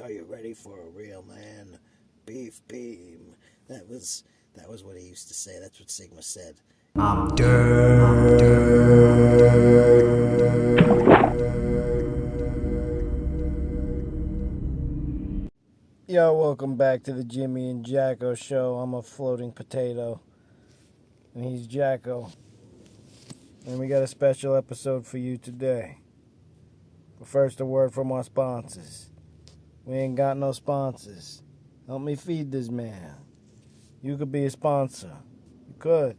Are you ready for a real man? Beef beam. That was what he used to say. That's what Sigma said. I'm dirt. Yo, welcome back to the Jimmy and Jacko show. I'm a floating potato, and he's Jacko. And we got a special episode for you today. But first, a word from our sponsors. We ain't got no sponsors. Help me feed this man. You could be a sponsor. You could.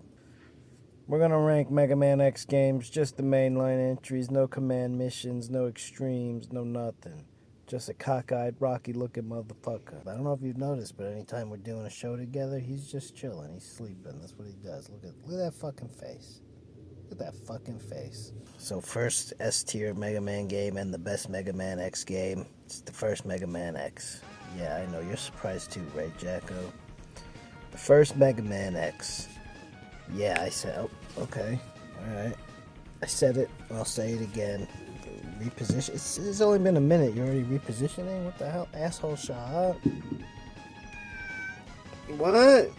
We're going to rank Mega Man X games, just the mainline entries, no command missions, no extremes, no nothing. Just a cockeyed, rocky-looking motherfucker. I don't know if you've noticed, but anytime we're doing a show together, he's just chilling. He's sleeping. That's what he does. Look at that fucking face. Look at that fucking face. So first S-tier Mega Man game and the best Mega Man X game. It's the first Mega Man X. Yeah, I know. You're surprised too, right, Jacko? The first Mega Man X. Yeah, I said... Oh, okay. Alright. I said it. I'll say it again. Reposition. It's only been a minute. You're already repositioning? What the hell? Asshole shot. What?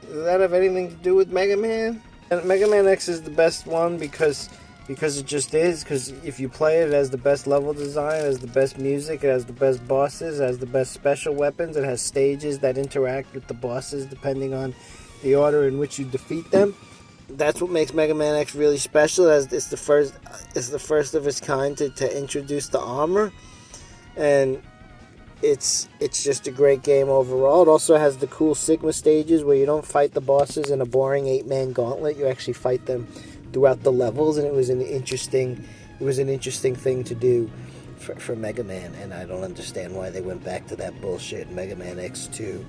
Does that have anything to do with Mega Man? And Mega Man X is the best one because it just is. Because if you play it, it has the best level design, it has the best music, it has the best bosses, it has the best special weapons, it has stages that interact with the bosses depending on the order in which you defeat them. That's what makes Mega Man X really special. It's the first of its kind to introduce the armor, and it's just a great game overall. It also has the cool Sigma stages where you don't fight the bosses in a boring 8-man gauntlet. You actually fight them throughout the levels, and it was an interesting thing to do for Mega Man, and I don't understand why they went back to that bullshit in Mega Man X2.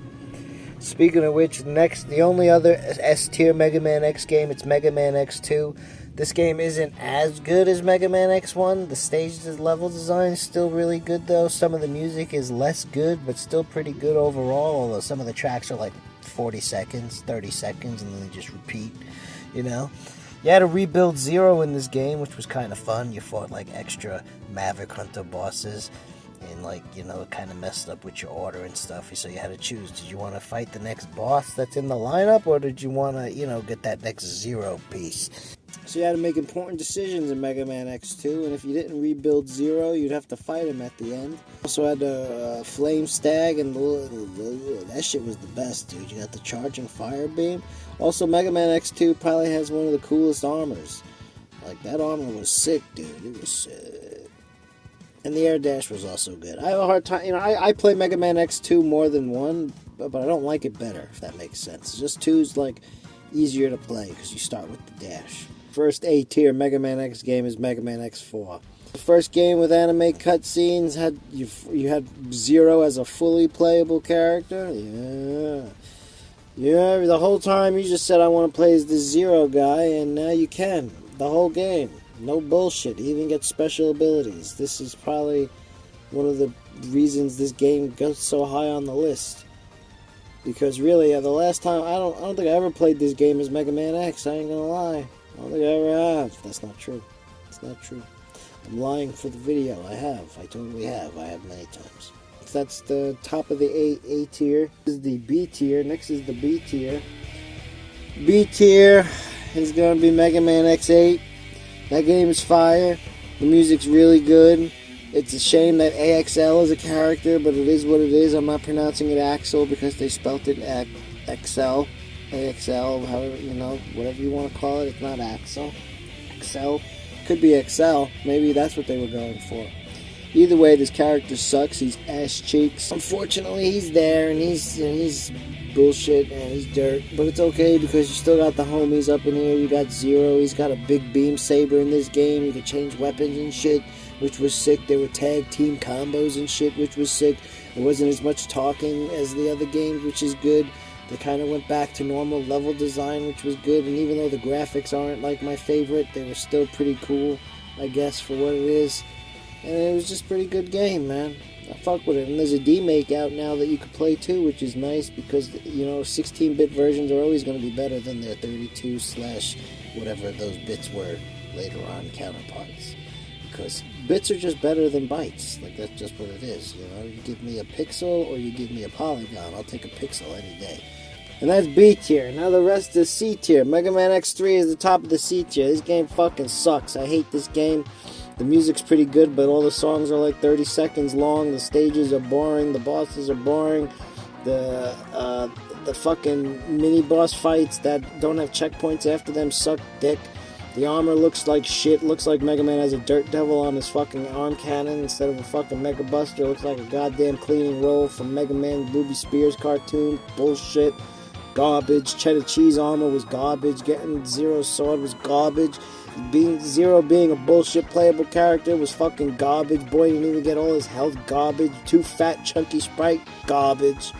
Speaking of which, the only other S-tier Mega Man X game, it's Mega Man X2. This game isn't as good as Mega Man X1. The stage level design is still really good, though. Some of the music is less good, but still pretty good overall, although some of the tracks are like 40 seconds, 30 seconds, and then they just repeat, you know? You had to rebuild Zero in this game, which was kind of fun. You fought like extra Maverick Hunter bosses. And it kind of messed up with your order and stuff. So you had to choose. Did you want to fight the next boss that's in the lineup? Or did you want to, get that next Zero piece? So you had to make important decisions in Mega Man X2. And if you didn't rebuild Zero, you'd have to fight him at the end. Also had the Flame Stag. And that shit was the best, dude. You got the Charging Fire Beam. Also, Mega Man X2 probably has one of the coolest armors. Like, that armor was sick, dude. It was sick. And the air dash was also good. I have a hard time, I play Mega Man X2 more than 1, but I don't like it better, if that makes sense. Just 2's like easier to play because you start with the dash. First A-tier Mega Man X game is Mega Man X4. The first game with anime cutscenes had you had Zero as a fully playable character. Yeah. The whole time you just said I want to play as the Zero guy, and now you can. The whole game. No bullshit. He even gets special abilities. This is probably one of the reasons this game goes so high on the list. Because really, the last time I don't think I ever played this game as Mega Man X. I ain't gonna lie. I don't think I ever have. That's not true. It's not true. I'm lying for the video. I have. I totally have. I have many times. That's the top of the A tier. This is the B tier. Next is the B tier. B tier is gonna be Mega Man X8. That game is fire. The music's really good. It's a shame that AXL is a character, but it is what it is. I'm not pronouncing it Axel because they spelt it XL. AXL, however, whatever you want to call it. It's not Axel. XL. Could be XL. Maybe that's what they were going for. Either way, this character sucks. He's ass cheeks. Unfortunately, he's there, and he's bullshit, and he's dirt. But it's okay, because you still got the homies up in here. You got Zero. He's got a big beam saber in this game. You can change weapons and shit, which was sick. There were tag team combos and shit, which was sick. There wasn't as much talking as the other games, which is good. They kind of went back to normal level design, which was good. And even though the graphics aren't like my favorite, they were still pretty cool, I guess, for what it is. And it was just a pretty good game, man. I fuck with it. And there's a D-Make out now that you can play too, which is nice because, 16-bit versions are always going to be better than their 32/ whatever those bits were later on counterparts. Because bits are just better than bytes. Like, that's just what it is, you know? You give me a pixel or you give me a polygon, I'll take a pixel any day. And that's B tier. Now the rest is C tier. Mega Man X3 is the top of the C tier. This game fucking sucks. I hate this game. The music's pretty good, but all the songs are like 30 seconds long. The stages are boring. The bosses are boring. The fucking mini-boss fights that don't have checkpoints after them suck dick. The armor looks like shit. Looks like Mega Man has a dirt devil on his fucking arm cannon instead of a fucking Mega Buster. Looks like a goddamn cleaning roll from Mega Man Ruby Spears cartoon. Bullshit. Garbage. Cheddar Cheese armor was garbage. Getting Zero's sword was garbage. Zero being a bullshit playable character was fucking garbage. Boy didn't even get all his health. Garbage. Too fat chunky sprite. Garbage.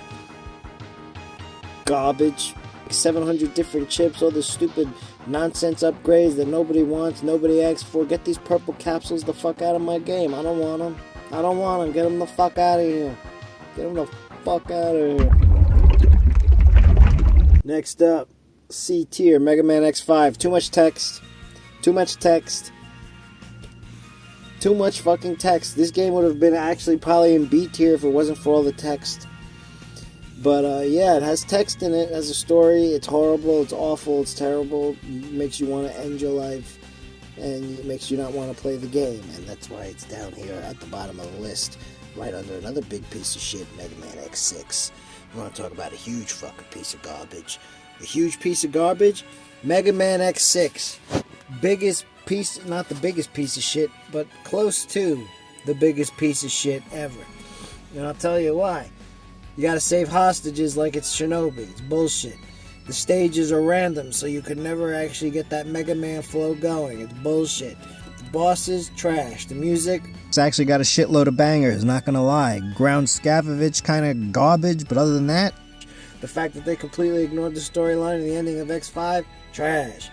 Garbage. 700 different chips. All this stupid nonsense upgrades that nobody wants, nobody asks for. Get these purple capsules the fuck out of my game. I don't want them. I don't want them. Get them the fuck out of here. Get them the fuck out of here. Next up, C tier, Mega Man X5. Too much text. Too much text. Too much fucking text. This game would have been actually probably in B tier if it wasn't for all the text. But yeah, it has text in it, it has a story. It's horrible, it's awful, it's terrible. It makes you want to end your life, and it makes you not want to play the game. And that's why it's down here at the bottom of the list, right under another big piece of shit, Mega Man X6. We want to talk about a huge fucking piece of garbage. A huge piece of garbage, Mega Man X6. Biggest piece, not the biggest piece of shit, but close to the biggest piece of shit ever. And I'll tell you why. You gotta save hostages like it's Shinobi. It's bullshit. The stages are random, so you could never actually get that Mega Man flow going. It's bullshit. The bosses, trash. The music, it's actually got a shitload of bangers, not gonna lie. Ground Scavengage kinda garbage, but other than that, the fact that they completely ignored the storyline and the ending of X5, trash.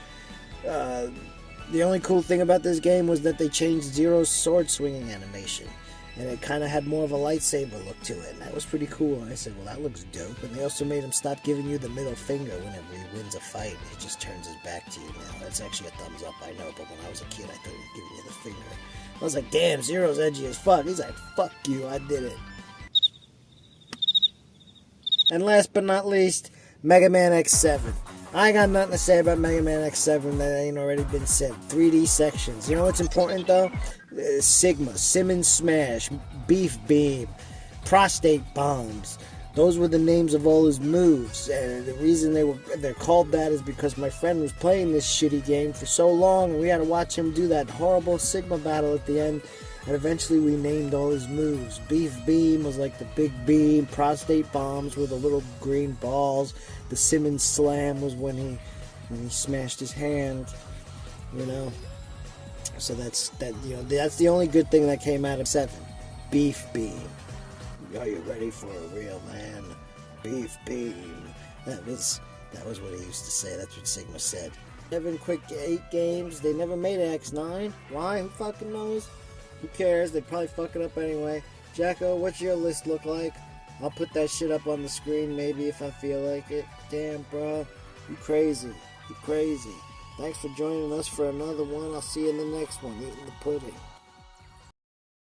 The only cool thing about this game was that they changed Zero's sword swinging animation. And it kind of had more of a lightsaber look to it. And that was pretty cool. And I said, well, that looks dope. And they also made him stop giving you the middle finger whenever he wins a fight. He just turns his back to you now. That's actually a thumbs up, I know. But when I was a kid, I thought he was giving you the finger. I was like, damn, Zero's edgy as fuck. He's like, fuck you, I did it. And last but not least, Mega Man X7. I ain't got nothing to say about Mega Man X7 that ain't already been said. 3D sections. You know what's important though? Sigma, Simmons Smash, Beef Beam, Prostate Bombs. Those were the names of all his moves. And the reason they're called that is because my friend was playing this shitty game for so long, and we had to watch him do that horrible Sigma battle at the end. And eventually we named all his moves. Beef Beam was like the big beam. Prostate Bombs were the little green balls. The Simmons Slam was when he smashed his hand. You know. So that's the only good thing that came out of 7. Beef Beam. Are you ready for a real man? Beef Beam. That was what he used to say. That's what Sigma said. 7 quick 8 games. They never made an X9. Why? Who fucking knows? Who cares? They probably fuck it up anyway. Jacko, what's your list look like? I'll put that shit up on the screen maybe if I feel like it. Damn, bro. You crazy. You crazy. Thanks for joining us for another one. I'll see you in the next one. Eating the pudding.